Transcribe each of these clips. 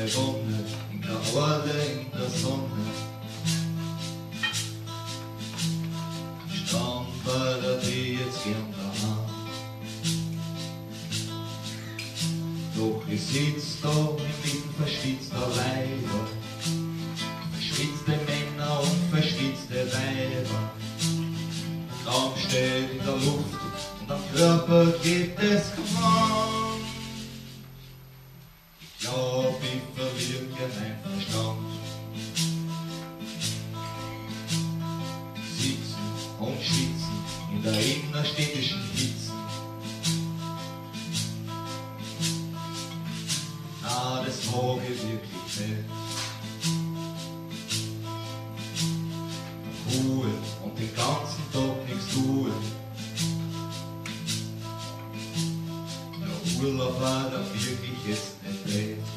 begonnen, in Karole in der Sonne. Stand bei der Tür jetzt gern daheim. Doch ich sitz da inmitten verschwitzter Weiber, verschwitzte Männer und verschwitzte Weiber. Traum steht in der Luft und am Körper gibt es Qualm. Ich glaub, ich verliere mein Verstand. Sitzen und schwitzen in der innerstädtischen Hitze. Na, das mag ich wirklich nicht. Ruhe und den ganzen Tag nichts tun. Der Urlaub war da wirklich jetzt nicht wert.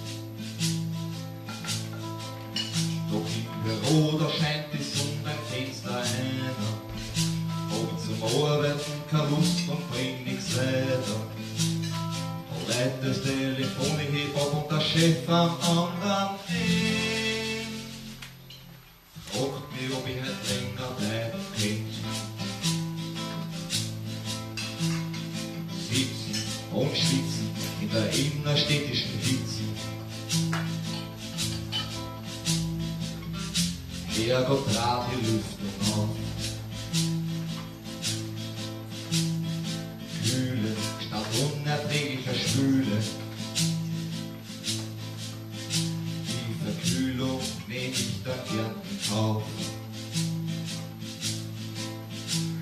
Doch im Büro, da scheint die Sonne beim Fenster einer. Hab zum Arbeiten keine Lust und bring nix weiter. Da leitet das Telefon, ich heb ab und der Chef am anderen Ende fragt mich, ob ich nicht länger bleiben könnte. Sitzen und schwitzen in der innerstädtischen Hitze. Herrgott, trat die Lüftung auf. Kühle statt unerträglicher Schwüle. Die Verkühlung nehm ich dann gern in Kauf.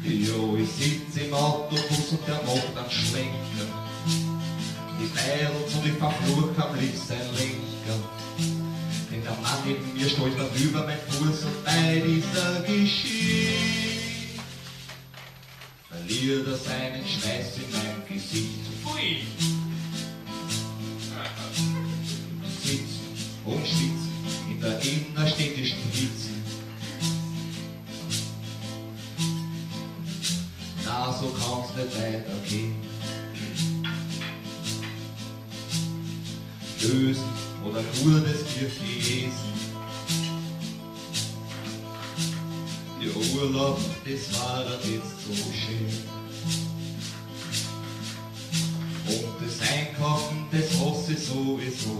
Jo, ich sitz im Autobus und der macht einen Schlenker. Die Mädels und ich verfluch am liebsten Lenker. Denn der Mann neben mir stolpert über mein Fuß und bei dieser Geschichte verliert er seinen Schweiß in mein Gesicht. Pfui! Sitzen und schwitzen in der innerstädtischen Hitze. Na, so kann's nicht weitergehen. Lösen oder nur das Kirche lesen. Der Urlaub, das war dann jetzt so schön. Und das Einkaufen, das hasse ich sowieso.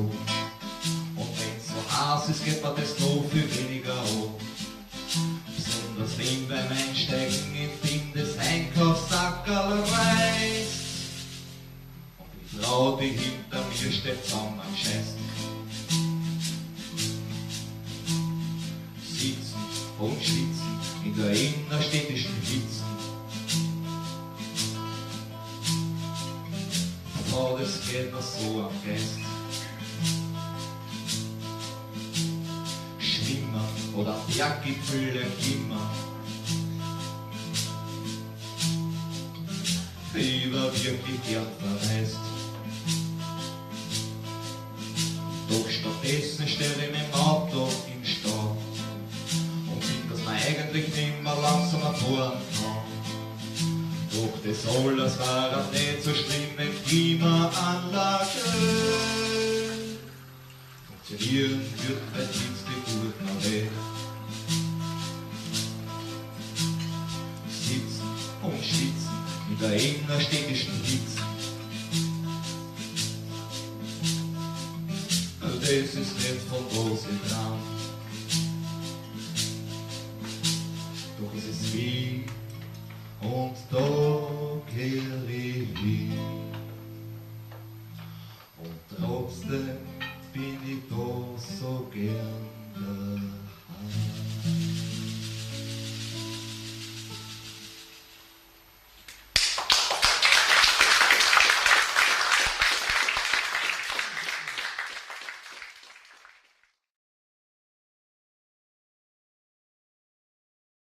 Und wenn's so heiß ist, geht man das noch viel weniger an. Besonders wenn beim Einsteigen in das Einkaufssackerl reißt. Und die Frau, die hinter mir steht, zusammenscheißt. Sitzen und schwitzen in der innerstädtischen Hitze. Oh, das geht mir so am Geist. Schwimmer oder Berggipfel immer. Die war wirklich gern verreist. Doch stattdessen stelle ich mein Auto im Stau und finde, dass man eigentlich nicht mehr langsamer fahren kann. Doch das alles war auch nicht so schlimm, wenn Klimaanlage funktionieren wird, weil jetzt die Gurken weg. Sitzen und schwitzen in der innerstädtischen Hitze. Das ist nicht von großem Traum. Doch es ist wie und da